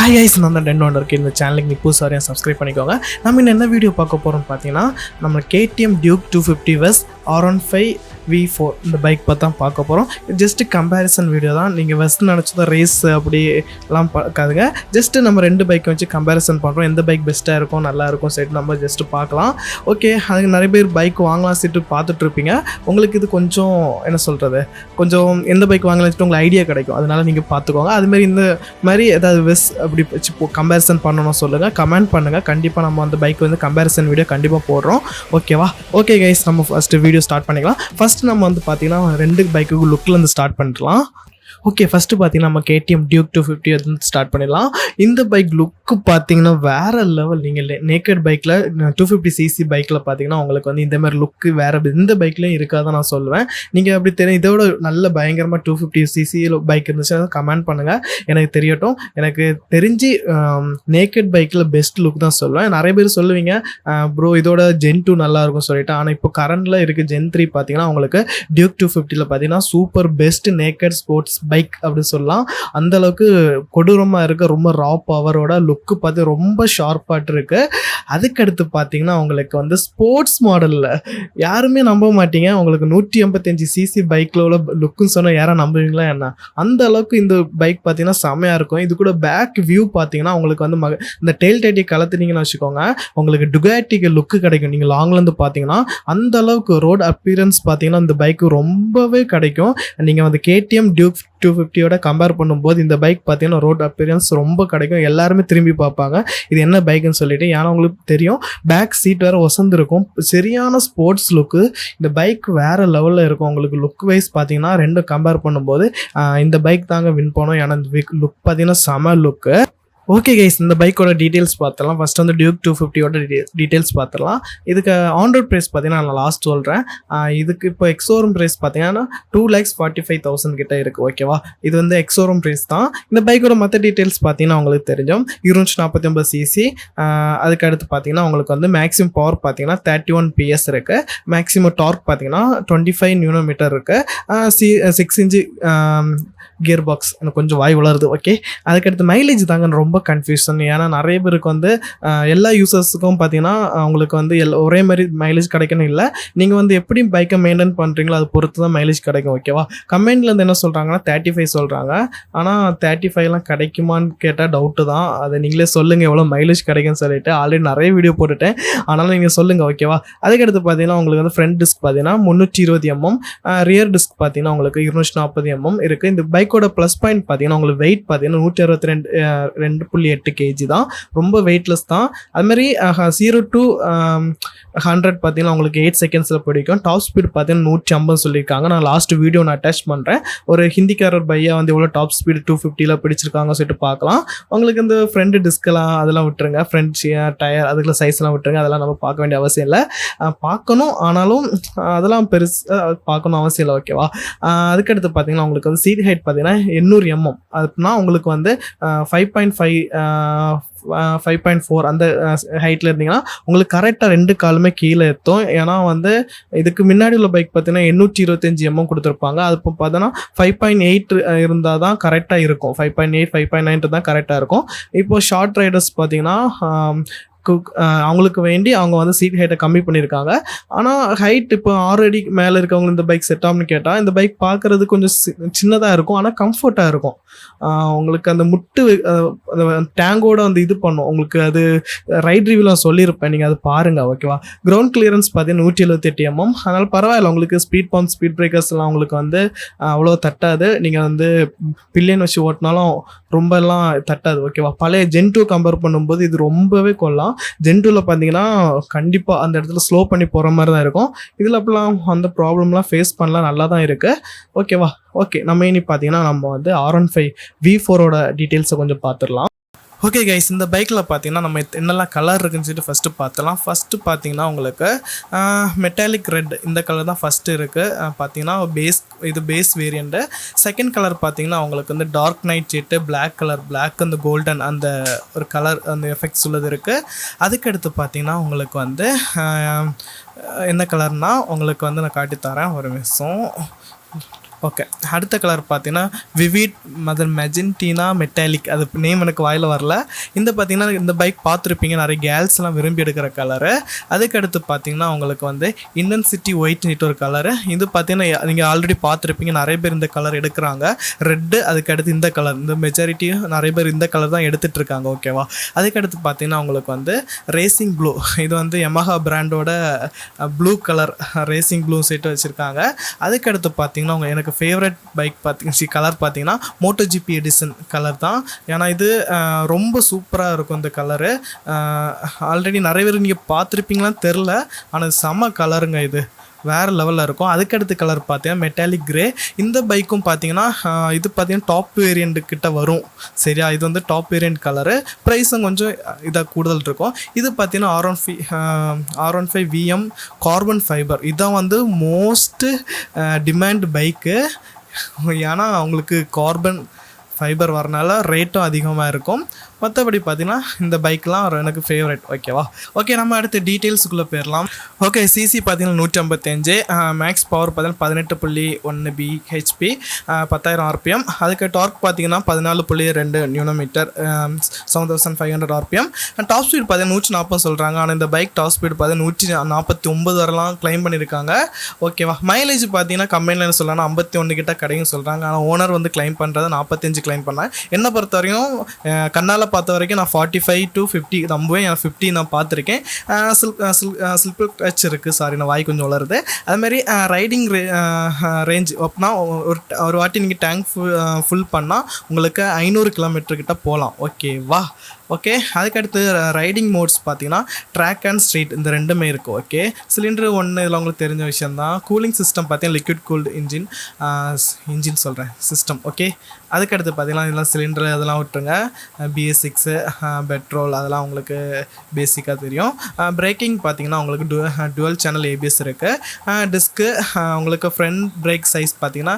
Hi guys, நான் தான் ten wonder இந்த சேனலுக்கு நீ புதுசாக சப்ஸ்கிரைப் பண்ணிக்கோங்க. நம்ம இன்னும் என்ன வீடியோ பார்க்க போகிறோம்னு பார்த்தீங்கன்னா, நம்ம KTM Duke 250 West R15 V4 இந்த பைக் பார்த்தா பார்க்க போகிறோம். ஜஸ்ட்டு கம்பேரிசன் வீடியோ தான். நீங்கள் வெஸ்ட் நினச்சதான் ரேஸ் அப்படிலாம் பார்க்காதுங்க. ஜஸ்ட்டு நம்ம ரெண்டு பைக்கை வச்சு கம்பேரிசன் பண்ணுறோம். எந்த பைக் பெஸ்ட்டாக இருக்கும், நல்லா இருக்கும் சைட்டு நம்ம ஜஸ்ட்டு பார்க்கலாம். ஓகே, அதுக்கு நிறைய பேர் பைக் வாங்கலாம் சீட்டு பார்த்துட்ருப்பீங்க. உங்களுக்கு இது கொஞ்சம் என்ன சொல்கிறது, கொஞ்சம் எந்த பைக் வாங்கலாம் வச்சுட்டு உங்களுக்கு ஐடியா கிடைக்கும். அதனால் நீங்கள் பார்த்துக்கோங்க. அதுமாரி இந்த மாதிரி ஏதாவது வெஸ்ட் அப்படி வச்சு கம்பேரிசன் பண்ணணும் சொல்லுங்கள், கமெண்ட் பண்ணுங்கள். கண்டிப்பாக நம்ம அந்த பைக் வந்து கம்பேரிசன் வீடியோ கண்டிப்பாக போடுறோம். ஓகேவா? ஓகே கைஸ், நம்ம ஃபஸ்ட்டு வீடியோ ஸ்டார்ட் பண்ணிக்கலாம். ஃபஸ்ட்டு நம்ம வந்து பார்த்தீங்கன்னா ரெண்டு பைக்குக்கு லுக்கில் ஸ்டார்ட் பண்ணிடலாம். ஓகே, ஃபஸ்ட்டு பார்த்தீங்கன்னா நம்ம KTM Duke 250 வந்து ஸ்டார்ட் பண்ணிடலாம். இந்த பைக் லுக்கு பார்த்தீங்கன்னா வேறு லெவல். நீங்கள் நேக்கட் பைக்கில் 250cc பைக்கில் பார்த்தீங்கன்னா உங்களுக்கு வந்து இந்த மாதிரி லுக்கு வேறு எந்த பைக்லேயும் இருக்காதான் நான் சொல்லுவேன். நீங்கள் அப்படி தெரியும், இதோட நல்ல பயங்கரமாக 250cc பைக் இருந்துச்சுன்னா கமெண்ட் பண்ணுங்கள், எனக்கு தெரியட்டும். எனக்கு தெரிஞ்சு நேக்கட் பைக்கில் பெஸ்ட் லுக் தான் சொல்லுவேன். நிறைய பேர் சொல்லுவீங்க ப்ரோ இதோட Gen 2 நல்லாயிருக்கும் சொல்லிட்டு. ஆனால் இப்போ கரண்டில் இருக்குது Gen 3 பார்த்தீங்கன்னா உங்களுக்கு Duke 250 பார்த்தீங்கன்னா super best naked sports bike அப்படின்னு சொல்லலாம். அந்த அளவுக்கு கொடூரமாக இருக்க, ரொம்ப ரா பவரோட லுக்கு பார்த்து ரொம்ப ஷார்ப்பாட்டு இருக்கு. அதுக்கடுத்து பார்த்தீங்கன்னா உங்களுக்கு வந்து ஸ்போர்ட்ஸ் மாடலில் யாருமே நம்ப மாட்டீங்க. உங்களுக்கு 185cc பைக்கில் உள்ள லுக்குன்னு சொன்னால் யாரும் நம்புவீங்களா என்ன? அந்த அளவுக்கு இந்த பைக் பார்த்தீங்கன்னா செமையாக இருக்கும். இது கூட பேக் வியூ பார்த்தீங்கன்னா உங்களுக்கு வந்து இந்த டெயில் டைட்டி கலத்துனீங்கன்னு வச்சுக்கோங்க, உங்களுக்கு டுகாட்டிக்கு லுக்கு கிடைக்கும். நீங்கள் லாங்லேருந்து பார்த்தீங்கன்னா அந்த அளவுக்கு ரோட் அப்பியரன்ஸ் பார்த்தீங்கன்னா இந்த பைக்கு ரொம்பவே கிடைக்கும். நீங்கள் வந்து KTM Duke 250யோட கம்பேர் பண்ணும்போது இந்த பைக் பார்த்தீங்கன்னா ரோட் அப்பியரன்ஸ் ரொம்ப கிடைக்கும். எல்லாருமே திரும்பி பார்ப்பாங்க இது என்ன பைக்குன்னு சொல்லிட்டு. ஏன்னா உங்களுக்கு தெரியும் பேக் சீட் வேறு ஒசந்துருக்கும். சரியான ஸ்போர்ட்ஸ் லுக்கு. இந்த பைக் வேறு லெவலில் இருக்கும். உங்களுக்கு லுக் வைஸ் பார்த்தீங்கன்னா ரெண்டும் கம்பேர் பண்ணும்போது இந்த பைக் தாங்க வின் பண்ணோம். ஏன்னா இந்த லுக் பார்த்தீங்கன்னா செம லுக்கு. ஓகே கைஸ், இந்த பைக்கோட டீட்டெயில்ஸ் பார்த்துடலாம். ஃபஸ்ட் வந்து Duke 250யோட டீட்டெயில்ஸ் பார்த்துடலாம். இதுக்கு ஆன்ரோட் ப்ரைஸ் பார்த்தீங்கன்னா நான் லாஸ்ட் சொல்கிறேன். இதுக்கு இப்போ எக்ஸோரூம் ப்ரைஸ் பார்த்தீங்கன்னா 2,45,000 கிட்ட இருக்குது. ஓகேவா? இது வந்து எக்ஸோரூம் ப்ரைஸ் தான். இந்த பைக்கோட மற்ற டீட்டெயில்ஸ் பார்த்தீங்கன்னா உங்களுக்கு தெரிஞ்சோம். 249cc. அதுக்கு அடுத்து பார்த்தீங்கன்னா உங்களுக்கு வந்து மேக்ஸிமம் பவர் பார்த்தீங்கன்னா 31 PS இருக்குது. மேக்ஸிமம் டார்க் பார்த்தீங்கன்னா 25 Nm இருக்குது. 6 இன்ச்சு கியர் பாக்ஸ். எனக்கு கொஞ்சம் வாய் வளருது. ஓகே, அதுக்கடுத்து மைலேஜ் தாங்க ரொம்ப கன்ஃபியூஷன். ஏன்னா நிறைய பேருக்கு வந்து எல்லா யூசர்ஸுக்கும் பார்த்தீங்கன்னா அவங்களுக்கு வந்து ஒரே மாதிரி மைலேஜ் கிடைக்கணும் இல்லை. நீங்கள் வந்து எப்படி பைக்கை மெயின்டைன் பண்ணுறீங்களோ அது பொறுத்து தான் மைலேஜ் கிடைக்கும். ஓகேவா? கமெண்ட்லேருந்து என்ன சொல்கிறாங்கன்னா 35 சொல்கிறாங்க. ஆனால் 35லாம் கிடைக்குமான்னு கேட்டால் டவுட்டு தான். அதை நீங்களே சொல்லுங்கள் எவ்வளோ மைலேஜ் கிடைக்குன்னு சொல்லிட்டு. ஆல்ரெடி நிறைய வீடியோ போட்டுட்டேன், ஆனாலும் நீங்கள் சொல்லுங்கள். ஓகேவா? அதுக்கடுத்து பார்த்தீங்கன்னா உங்களுக்கு வந்து ஃப்ரண்ட் டிஸ்க் பார்த்தீங்கன்னா 320 mm, ரியர் டிஸ்க் பார்த்தீங்கன்னா உங்களுக்கு 240 mm இருக்குது. இந்த பைக்கோட ப்ளஸ் பாயிண்ட் பார்த்தீங்கன்னா உங்களுக்கு வெயிட் பார்த்தீங்கன்னா 162.8 kg தான். ரொம்ப வெயிட்லெஸ் தான். அதுமாதிரி 0 to 100 பார்த்தீங்கன்னா உங்களுக்கு 8 செகண்ட்ஸில் பிடிக்கும். டாப் ஸ்பீட் பார்த்தீங்கன்னா 150 சொல்லியிருக்காங்க. நான் லாஸ்ட் வீடியோ நான் அட்டாச் பண்ணுறேன். ஒரு ஹிந்திக்காரர் பையா வந்து எவ்வளோ டாப் ஸ்பீடு 250ல் பிடிச்சிருக்காங்க சொல்லிட்டு பார்க்கலாம். உங்களுக்கு இந்த ஃப்ரண்ட் டிஸ்கெல்லாம் அதெல்லாம் விட்டுருங்க, ஃப்ரண்ட் டயர் அதுக்குள்ள சைஸ்லாம் விட்டுருங்க. அதெல்லாம் நம்ம பார்க்க வேண்டிய அவசியம் இல்லை. பார்க்கணும், ஆனாலும் அதெல்லாம் பெருசாக பார்க்கணும் அவசியம் இல்லை. ஓகேவா? அதுக்கடுத்து பார்த்தீங்கன்னா உங்களுக்கு வந்து சீட் ஹைட் பார்த்தீங்கன்னா 800 mm. அதுனா உங்களுக்கு வந்து 5.4 அந்த ஹைட்டில் இருந்தீங்கன்னா உங்களுக்கு கரெக்டாக ரெண்டு காலுமே கீழே எத்தும். ஏன்னா வந்து இதுக்கு முன்னாடி உள்ள பைக் பார்த்தீங்கன்னா 825 mm கொடுத்துருப்பாங்க. அது இப்போ பார்த்தோன்னா 5.8 இருந்தால் தான் கரெக்டாக இருக்கும். 5.8 5.9 தான் கரெக்டாக இருக்கும். இப்போது ஷார்ட் ரைடர்ஸ் பார்த்தீங்கன்னா அவங்களுக்கு வேண்டி அவங்க வந்து சீட் ஹைட்டை கம்மி பண்ணியிருக்காங்க. ஆனால் ஹைட் இப்போ 6 அடி மேலே இருக்கவங்க இந்த பைக் செட் ஆகும்னு கேட்டால் இந்த பைக் பார்க்குறது கொஞ்சம் சின்னதாக இருக்கும், ஆனால் கம்ஃபர்ட்டாக இருக்கும். உங்களுக்கு அந்த முட்டு அந்த டேங்கோட வந்து இது பண்ணும். உங்களுக்கு அது ரைட் ரிவ்யூலாம் சொல்லியிருப்பேன், நீங்கள் அது பாருங்கள். ஓகேவா? கிரவுண்ட் கிளியரன்ஸ் பார்த்தீங்கன்னா 178 mm. அதனால் பரவாயில்ல. உங்களுக்கு ஸ்பீட் பம்ப் ஸ்பீட் பிரேக்கர்ஸ்லாம் உங்களுக்கு வந்து அவ்வளோ தட்டாது. நீங்கள் வந்து பில்லியன் வச்சு ஓட்டினாலும் ரொம்பலாம் தட்டாது. ஓகேவா? பழைய Gen 2 கம்பேர் பண்ணும்போது இது ரொம்பவே கொள்ளலாம். Gen 2ல பார்த்தீங்கன்னா கண்டிப்பாக அந்த இடத்துல ஸ்லோ பண்ணி போகிற மாதிரி தான் இருக்கும். இதில் அப்பெல்லாம் அந்த ப்ராப்ளம்லாம் ஃபேஸ் பண்ணலாம், நல்லா தான் இருக்குது. ஓகேவா? ஓகே, நம்ம இனி பார்த்தீங்கன்னா நம்ம வந்து R15 V4ஓட டீட்டெயில்ஸை கொஞ்சம் பார்த்துடலாம். ஓகே கைஸ், இந்த பைக்கில் பார்த்தீங்கன்னா நம்ம என்னெல்லாம் கலர் இருக்குன்னு சொல்லிட்டு ஃபஸ்ட்டு பார்த்துலாம். ஃபஸ்ட்டு பார்த்தீங்கன்னா உங்களுக்கு மெட்டாலிக் ரெட் இந்த கலர் தான் ஃபஸ்ட்டு இருக்குது. பார்த்தீங்கன்னா இது பேஸ் வேரியண்ட்டு. செகண்ட் கலர் பார்த்தீங்கன்னா உங்களுக்கு வந்து dark night jet, black colour, black அந்த கோல்டன் அந்த ஒரு கலர் அந்த எஃபெக்ட்ஸ் உள்ளது இருக்குது. அதுக்கடுத்து பார்த்தீங்கன்னா உங்களுக்கு வந்து என்ன கலர்னால் உங்களுக்கு வந்து நான் காட்டி தரேன் ஒரு நிமிஷம். ஓகே, அடுத்த கலர் பார்த்தீங்கன்னா விவிட் மெஜென்டினா மெட்டாலிக். அது நேம் எனக்கு வாயில் வரல. இந்த பார்த்தீங்கன்னா இந்த பைக் பார்த்துருப்பீங்க, நிறைய கேர்ள்ஸ்லாம் விரும்பி எடுக்கிற கலரு. அதுக்கடுத்து பார்த்தீங்கன்னா உங்களுக்கு வந்து இன்டென்சிட்டி ஒயிட்னிட்டு ஒரு கலரு. இது பார்த்தீங்கன்னா நீங்கள் ஆல்ரெடி பார்த்துருப்பீங்க, நிறைய பேர் இந்த கலர் எடுக்கிறாங்க. ரெட்டு, அதுக்கடுத்து இந்த கலர், இந்த மெஜாரிட்டியும் நிறைய பேர் இந்த கலர் தான் எடுத்துகிட்டு இருக்காங்க. ஓகேவா. அதுக்கடுத்து பார்த்தீங்கன்னா உங்களுக்கு வந்து ரேசிங் ப்ளூ. இது வந்து யமஹா பிராண்டோட blue colour racing blue set வச்சுருக்காங்க. அதுக்கடுத்து பார்த்தீங்கன்னா எனக்கு ஃபேவரட் பைக் கலர் பார்த்தீங்கன்னா மோட்டோ ஜிபி எடிசன் கலர் தான். ஏன்னா இது ரொம்ப சூப்பராக இருக்கும் இந்த கலரு. ஆல்ரெடி நிறைய பேர் நீங்கள் பார்த்துருப்பீங்களான்னு தெரில, ஆனால் செம்ம கலருங்க, இது வேறு லெவலில் இருக்கும். அதுக்கடுத்து கலர் பார்த்தீங்கன்னா மெட்டாலிக் கிரே. இந்த பைக்கும் பார்த்தீங்கன்னா இது பார்த்தீங்கன்னா டாப் வேரியண்ட் கிட்ட வரும். சரியா, இது வந்து டாப் வேரியண்ட் கலரு. ப்ரைஸும் கொஞ்சம் இதாக கூடுதல் இருக்கும். இது பார்த்தீங்கன்னா R15 VM கார்பன் ஃபைபர். இதுதான் வந்து மோஸ்ட்டு டிமாண்ட் பைக்கு. ஏன்னா அவங்களுக்கு கார்பன் ஃபைபர் வரனால ரேட்டும் அதிகமாக இருக்கும். மற்றபடி பார்த்தீங்கன்னா இந்த பைக்லாம் எனக்கு ஃபேவரட். ஓகேவா. ஓகே, நம்ம அடுத்து டீட்டெயில்ஸுக்குள்ளே போயிடலாம். ஓகே, சிசி பார்த்தீங்கன்னா 155, மேக்ஸ் பவர் பார்த்தீங்கன்னா 18.1 bhp, 10,000 RPM. அதுக்கு டார்க் பார்த்தீங்கன்னா 14.2 நியூனோமீட்டர், 7500 RPM. டாப் ஸ்பீட் பார்த்தீங்கன்னா 140 சொல்கிறாங்க. ஆனால் இந்த பைக் டாப் ஸ்பீட் பார்த்தீங்கன்னா 149 வரலாம் கிளைம் பண்ணியிருக்காங்க. ஓகேவா. மைலேஜ் பார்த்தீங்கன்னா கம்பெனியில் சொல்லலாம் 51 கிட்ட கிடைக்கும் சொல்கிறாங்க. ஆனால் ஓனர் வந்து கிளைம் பண்ணுறது 45 கிளைம் பண்ணேன். என்னை பொறுத்த வரையும் கண்ணால் பார்த்த வரைக்கும் நான் 45 to 50 நம்புவேன். 50 நான் பார்த்துருக்கேன். ஸ்லிப்பர் டச் இருக்குது. சாரி, நான் வாய் கொஞ்சம் வளருது. அதுமாதிரி ரைடிங் ரேஞ்ச் அப்படின்னா ஒரு வாட்டி நீங்கள் டேங்க் ஃபுல் பண்ணால் உங்களுக்கு 500 கிலோமீட்டர் கிட்ட போகலாம். ஓகேவா. ஓகே, அதுக்கடுத்து ரைடிங் மோட்ஸ் பார்த்தீங்கன்னா ட்ராக் அண்ட் ஸ்ட்ரீட் இந்த ரெண்டுமே இருக்குது. ஓகே, சிலிண்டர் ஒன்று இதில் உங்களுக்கு தெரிஞ்ச விஷயந்தான். கூலிங் சிஸ்டம் பார்த்தீங்கன்னா லிக்விட் கூல்டு இன்ஜின் சொல்கிறேன் சிஸ்டம். ஓகே, அதுக்கடுத்து பார்த்தீங்கன்னா இதெல்லாம் சிலிண்டர் அதெல்லாம் விட்டுருங்க. BS6 பெட்ரோல் அதெல்லாம் உங்களுக்கு பேசிக்காக தெரியும். பிரேக்கிங் பார்த்தீங்கன்னா உங்களுக்கு டுவல் சேனல் ABS இருக்குது. டிஸ்க்கு உங்களுக்கு ஃப்ரண்ட் பிரேக் சைஸ் பார்த்தீங்கன்னா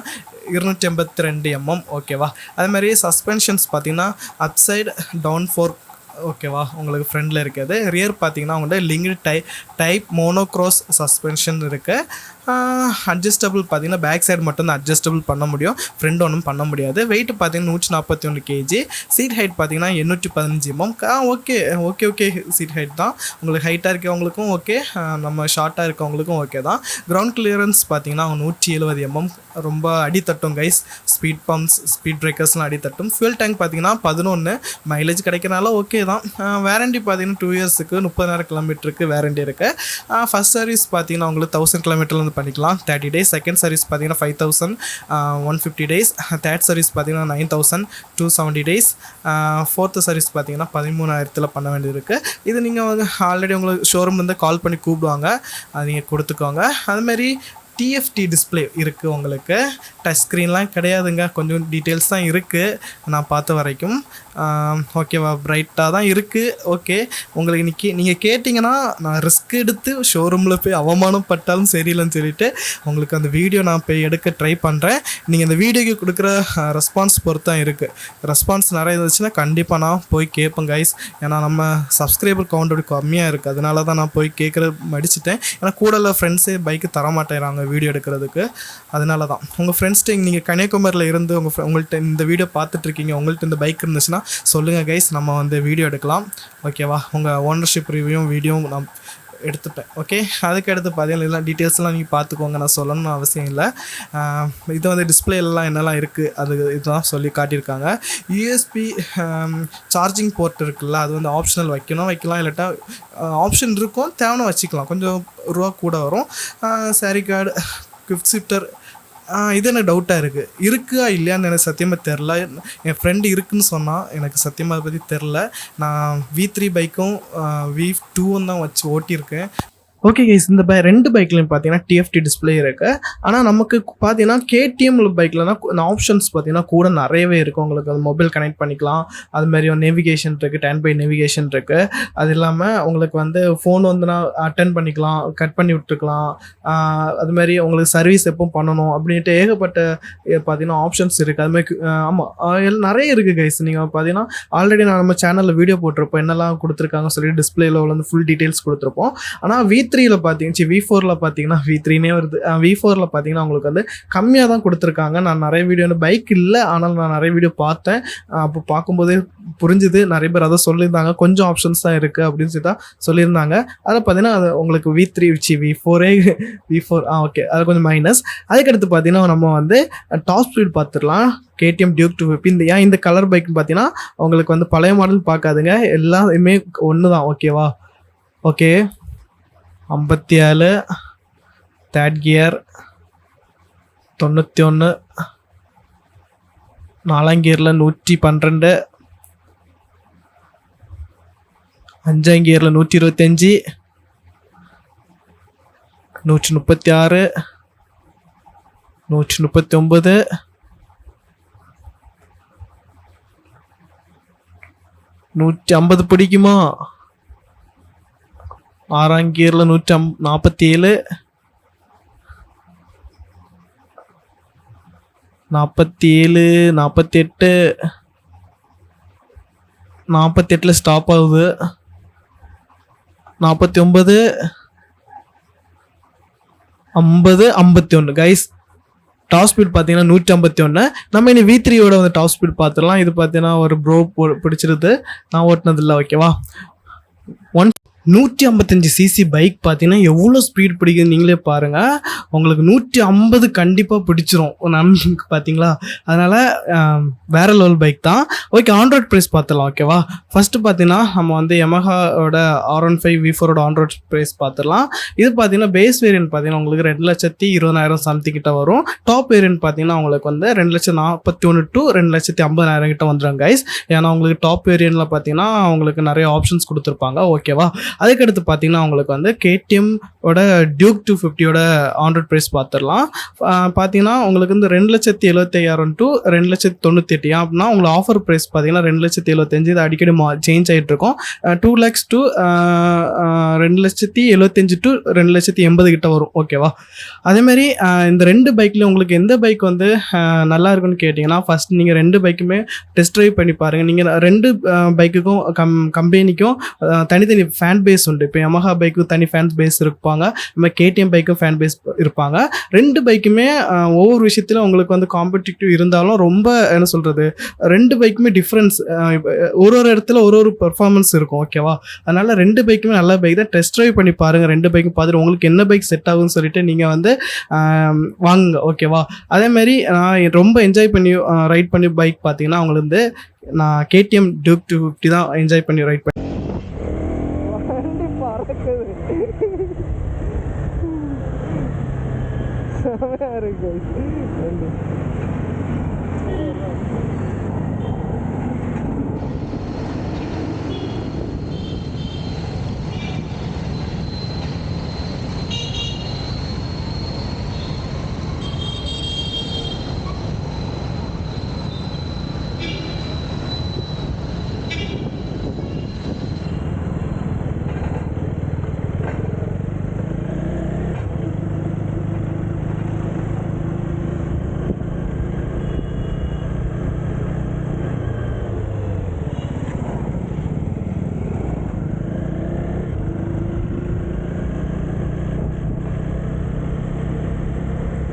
282 mm. ஓகேவா. அதுமாதிரி சஸ்பென்ஷன்ஸ் பார்த்தீங்கன்னா அப்சைடு டவுன் ஃபோர்க். ஓகேவா, உங்களுக்கு ஃப்ரண்டில் இருக்குது. ரியர் பார்த்தீங்கன்னா உங்கள்கிட்ட லிங்க்டு டைப் மோனோக்ராஸ் சஸ்பென்ஷன் இருக்குது. அட்ஜஸ்டபிள் பார்த்தீங்கன்னா பேக் சைடு மட்டும் தான் அட்ஜஸ்டபிள் பண்ண முடியும், ஃப்ரண்ட் ஒன்றும் பண்ண முடியாது. வெயிட் பார்த்தீங்கன்னா 141 kg. சீட் ஹைட் பார்த்தீங்கன்னா 815 mm. ஓகே சீட் ஹைட் தான். உங்களுக்கு ஹைட்டாக இருக்கவங்களுக்கும் ஓகே, நம்ம ஷார்ட்டாக இருக்கவங்களுக்கும் ஓகே தான். கிரவுண்ட் கிளியரன்ஸ் பார்த்தீங்கன்னா 170 mm. ரொம்ப அடித்தட்டும் கைஸ். ஸ்பீட் பம்ப்ஸ் ஸ்பீட் பிரேக்கர்ஸ்லாம் அடித்தட்டும். ஃபியூல் டேங்க் பார்த்தீங்கன்னா 11. மைலேஜ் கிடைக்கிறனால ஓகே தான். வேரண்டி பார்த்தீங்கன்னா 2 இயர்ஸுக்கு 30,000 கிலோமீட்டருக்கு வேரண்டி இருக்குது. ஃபஸ்ட் சர்வீஸ் பார்த்தீங்கன்னா உங்களுக்கு 1000 கிலோமீட்டர்லேருந்து பண்ணிக்கலாம் 30 days. செகண்ட் சர்வீஸ் பார்த்தீங்கன்னா 5,150 days. தேர்ட் சர்வீஸ் பார்த்தீங்கன்னா 9,270 days. ஃபோர்த்து சர்வீஸ் பார்த்தீங்கன்னா 13,000 பண்ண வேண்டியது இருக்குது. இது நீங்கள் வந்து ஆல்ரெடி உங்களுக்கு ஷோரூம் வந்து கால் பண்ணி கூப்பிடுவாங்க, அது நீங்கள் கொடுத்துக்கோங்க. அதுமாரி TFT டிஸ்பிளே இருக்குது உங்களுக்கு. டச் ஸ்க்ரீன்லாம் கிடையாதுங்க, கொஞ்சம் டீட்டெயில்ஸ் தான் இருக்குது நான் பார்த்த வரைக்கும். ஓகேவா, பிரைட்டாக தான் இருக்குது. ஓகே, உங்களுக்கு நீங்கள் கேட்டிங்கன்னா நான் ரிஸ்க் எடுத்து ஷோரூமில் போய் அவமானப்பட்டாலும் சரியில்லைன்னு சொல்லிவிட்டு உங்களுக்கு அந்த வீடியோ நான் போய் எடுக்க ட்ரை பண்ணுறேன். நீங்கள் இந்த வீடியோக்கு கொடுக்குற ரெஸ்பான்ஸ் பொறுத்து தான் இருக்குது. ரெஸ்பான்ஸ் நிறைய இருந்துச்சுன்னா கண்டிப்பாக நான் போய் கேட்பேன் கைஸ். ஏன்னா நம்ம சப்ஸ்கிரைபர் கவுண்ட் அப்படி கம்மியாக இருக்குது, அதனால தான் நான் போய் கேட்குறது மடிச்சிட்டேன். ஏன்னா கூட ஃப்ரெண்ட்ஸே பைக்கு தரமாட்டேறாங்க வீடியோ எடுக்கிறதுக்கு. அதனால தான் உங்கள் ஃப்ரெண்ட்ஸ்ட்டு நீங்கள் கன்னியாகுமரியில் இருந்து உங்கள்கிட்ட இந்த வீடியோ பார்த்துட்ருக்கீங்க, உங்கள்கிட்ட இந்த பைக் இருந்துச்சுன்னா சொல்லுங்கள் கைஸ், நம்ம வந்து வீடியோ எடுக்கலாம். ஓகேவா. உங்கள் ஓனர்ஷிப் ரிவ்யூவும் வீடியோவும் நான் எடுத்துட்டேன். ஓகே, அதுக்கடுத்து பார்த்தீங்கன்னா எல்லாம் டீட்டெயில்ஸ்லாம் நீங்கள் பார்த்துக்கோங்க, நான் சொல்லணும்னு அவசியம் இல்லை. இது வந்து டிஸ்பிளேலாம் என்னெல்லாம் இருக்குது அது இதுதான் சொல்லி காட்டியிருக்காங்க. USB சார்ஜிங் போர்ட் இருக்குல்ல, அது வந்து ஆப்ஷனல் வைக்கலாம், இல்லாட்டா ஆப்ஷன் இருக்கும், தேவைன்னு வச்சுக்கலாம். கொஞ்சம் ரூபா கூட வரும். சாரி கார்டு, கிஃப்ட் ஷிஃப்டர், இது எனக்கு டவுட்டாக இருக்கா இல்லையான்னு எனக்கு சத்தியமாக தெரில. என் ஃப்ரெண்டு இருக்குதுன்னு சொன்னால் எனக்கு சத்தியமாக அதை பற்றி தெரில. நான் V3 பைக்கும் V2 தான் வச்சு ஓட்டியிருக்கேன். ஓகே கைஸ், இந்த ரெண்டு பைக்லையும் பார்த்தீங்கன்னா TFT டிஸ்பிளே இருக்குது. ஆனால் நமக்கு பார்த்தீங்கன்னா KTM பைக்லனா ஆப்ஷன்ஸ் பார்த்தீங்கன்னா கூட நிறையவே இருக்கும். உங்களுக்கு அது மொபைல் கனெக்ட் பண்ணிக்கலாம், அதுமாதிரி நேவிகேஷன் இருக்குது, டர்ன் பை நேவிகேஷன் இருக்குது. அது இல்லாமல் உங்களுக்கு வந்து ஃபோன் வந்து நான் அட்டென்ட் பண்ணிக்கலாம், கட் பண்ணி விட்டுருக்கலாம். அதுமாதிரி உங்களுக்கு சர்வீஸ் எப்போ பண்ணணும் அப்படின்ட்டு ஏகப்பட்ட பார்த்தீங்கன்னா ஆப்ஷன்ஸ் இருக்குது. அதுமாதிரி ஆமாம் நிறைய இருக்குது கைஸ். நீங்கள் பார்த்தீங்கன்னா ஆல்ரெடி நான் நம்ம சேனலில் வீடியோ போட்டிருப்போம், என்னெல்லாம் கொடுத்துருக்காங்க சொல்லி டிஸ்பிளேல வந்து ஃபுல் டீட்டெயில்ஸ் கொடுத்துருப்போம். ஆனால் V3 V3ல பார்த்தீங்கன்னா V4ல பார்த்தீங்கன்னா V3னே வருது V4ல பார்த்தீங்கன்னா உங்களுக்கு வந்து கம்மியாக தான் கொடுத்துருக்காங்க. நான் நிறைய வீடியோ பைக் இல்லை, ஆனால் நான் நிறைய வீடியோ பார்த்தேன். அப்போ பார்க்கும்போதே புரிஞ்சுது. நிறைய பேர் அதை சொல்லியிருந்தாங்க, கொஞ்சம் ஆப்ஷன்ஸ் தான் இருக்குது அப்படின்னு சொல்லி தான் சொல்லியிருந்தாங்க. அதில் பார்த்தீங்கன்னா அது உங்களுக்கு V4 ஓகே, அது கொஞ்சம் மைனஸ். அதுக்கடுத்து பார்த்தீங்கன்னா நம்ம வந்து டாப் ஸ்பீட் பார்த்துடலாம். KTM Duke 250 இந்த கலர் பைக் பார்த்தீங்கன்னா உங்களுக்கு வந்து பழைய மாடல் பார்க்காதுங்க, எல்லாமே ஒன்று தான். ஓகேவா? ஓகே, 57 தேர்ட் கியர், 91 4ஆம் கியரில் 112, 5ஆம் கியரில் 125, 136, 139, 150 பிடிக்குமா? 6ஆம் கியரில் 147, 48, 48ல் ஸ்டாப் ஆகுது, 49, 50, 51. கைஸ் டாப் ஸ்பீட் பார்த்தீங்கன்னா 151. நம்ம இனி V3யோட வந்து டாப் ஸ்பீட் பார்த்துடலாம். இது பார்த்தீங்கன்னா ஒரு ப்ரோ பிடிச்சிருது, நான் ஓட்டினதில்லை. ஓகேவா? 155 சிசி பைக் பார்த்தீங்கன்னா எவ்வளோ ஸ்பீட் பிடிக்குது நீங்களே பாருங்கள். உங்களுக்கு 150 கண்டிப்பாக பிடிச்சிரும் நமக்கு, பார்த்தீங்களா? அதனால் வேற லெவல் பைக் தான். ஓகே, ஆன்ரோட் ப்ரைஸ் பார்த்துடலாம். ஓகேவா? ஃபஸ்ட்டு பார்த்தீங்கன்னா நம்ம வந்து Yamahaவோட R15 V4ஓட ஆன்ரோட் ப்ரைஸ் பார்த்துடலாம். இது பார்த்தீங்கன்னா பேஸ் வேரியன்ட் பார்த்தீங்கன்னா உங்களுக்கு 2,20,000 சம்திங் கிட்ட வரும். டாப் வேரியன்ட் பார்த்தீங்கன்னா உங்களுக்கு வந்து 2,41,000 to 2,50,000 கிட்ட வந்துடும் கைஸ். ஏன்னா உங்களுக்கு டாப் வேரியன்ட்டில் பார்த்தீங்கன்னா உங்களுக்கு நிறைய ஆப்ஷன்ஸ் கொடுத்துருப்பாங்க. ஓகேவா? அதுக்கடுத்து பார்த்தீங்கன்னா உங்களுக்கு வந்து KTMோட Duke 250யோட ஆன்ரோட் ப்ரைஸ் பார்த்துடலாம். பார்த்தீங்கன்னா உங்களுக்கு வந்து 2,75,000 to 2,98,000. அப்படின்னா உங்களுக்கு ஆஃபர் ப்ரைஸ் பார்த்தீங்கன்னா 2,75,000. இது அடிக்கடி சேஞ்ச் ஆகிட்டு இருக்கும். 2 lakhs to 2,75,000 to 2,80,000 கிட்ட வரும். ஓகேவா? அதேமாதிரி இந்த ரெண்டு பைக்கில் உங்களுக்கு எந்த பைக் வந்து நல்லா இருக்குன்னு கேட்டிங்கன்னா, ஃபஸ்ட் நீங்கள் ரெண்டு பைக்குமே டெஸ்ட் ட்ரைவ் பண்ணி பாருங்கள். நீங்கள் ரெண்டு பைக்குக்கும் கம்பெனிக்கும் தனித்தனி ஃபேன் பேஸ் உண்டு. இப்போ Yamaha பைக்கு தனி ஃபேன் பேஸ் இருப்பாங்க, நம்ம KTM பைக்கும் ஃபேன் பேஸ் இருப்பாங்க. ரெண்டு பைக்குமே ஒவ்வொரு விஷயத்திலும் உங்களுக்கு வந்து காம்படிட்டிவ் இருந்தாலும் ரொம்ப என்ன சொல்கிறது, ரெண்டு பைக்குமே டிஃப்ரென்ஸ், ஒரு இடத்துல ஒரு பெர்ஃபார்மன்ஸ் இருக்கும். ஓகேவா? அதனால் ரெண்டு பைக்குமே நல்ல பைக் தான். டெஸ்ட் ட்ரைவ் பண்ணி பாருங்கள். ரெண்டு பைக்கும் பார்த்துட்டு உங்களுக்கு என்ன பைக் செட் ஆகும்னு சொல்லிட்டு நீங்கள் வந்து வாங்குங்க. ஓகேவா? அதேமாதிரி நான் ரொம்ப என்ஜாய் பண்ணி ரைட் பண்ணி பைக் பார்த்தீங்கன்னா உங்களுக்கு வந்து நான் KTM Duke 250 தான் என்ஜாய் பண்ணி ரைட் பண்ணி.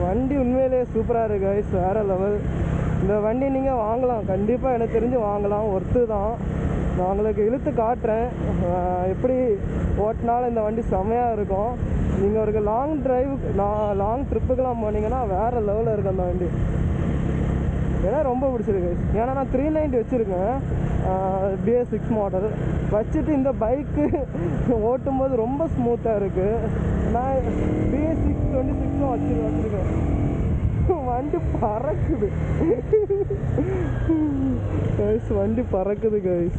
வண்டி உண்மையிலே சூப்பராக இருக்குது கைஸ், வேறு லெவல். இந்த வண்டி நீங்கள் வாங்கலாம், கண்டிப்பாக எனக்கு தெரிஞ்சு வாங்கலாம், ஒர்த்து தான். நான் உங்களுக்கு இழுத்து காட்டுறேன் எப்படி ஓட்டினாலும் இந்த வண்டி செம்மையாக இருக்கும். நீங்கள் ஒரு லாங் ட்ரிப்புக்கெலாம் போனீங்கன்னா வேறு லெவலில் இருக்கும் அந்த வண்டி. ஏன்னா ரொம்ப பிடிச்சிருக்கு. ஏன்னா நான் 390 வச்சுருக்கேன், BS6 மாடல் வச்சுட்டு இந்த பைக்கு ஓட்டும்போது ரொம்ப ஸ்மூத்தாக இருக்குது. நான் BS6 26 வச்சுருக்கேன். வண்டி பறக்குது கைஸ், வண்டி பறக்குது கைஸ்.